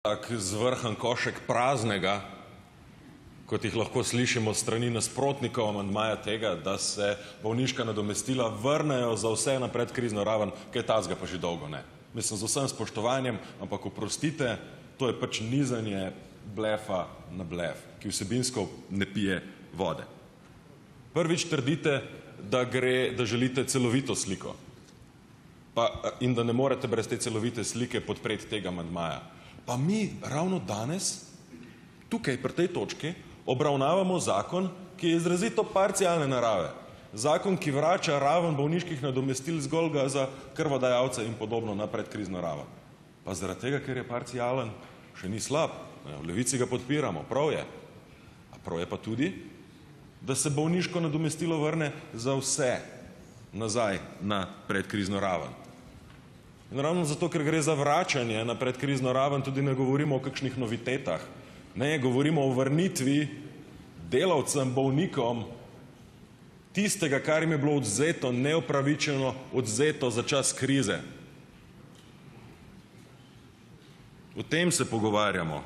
Tak zvrhan košek praznega, kot jih lahko slišimo strani nasprotnikov amandmaja tega, da se bolniška nadomestila vrnejo za vse na predkrizno raven, kaj takega pa že dolgo ne. Mislim, z vsem spoštovanjem, ampak oprostite, to je pač nizanje blefa na blef, ki vsebinsko ne pije vode. Prvič trdite, da želite celovito sliko in da ne morete brez te celovite slike podpreti tega amandmaja. Pa mi ravno danes, tukaj pri tej točki, obravnavamo zakon, ki je izrazito parcialne narave. Zakon, ki vrača raven bolniških nadomestil zgolj za krvodajalce in podobno na predkrizno raven. Pa zaradi tega, ker je parcialen, še ni slab. V Levici ga podpiramo, prav je. A prav je pa tudi, da se bolniško nadomestilo vrne za vse nazaj na predkrizno raven. In ravno zato, ker gre za vračanje na predkrizno raven, tudi ne govorimo o kakšnih novitetah. Ne, govorimo o vrnitvi delavcem, bolnikom tistega, kar jim je bilo odvzeto, neupravičeno odvzeto za čas krize. O tem se pogovarjamo.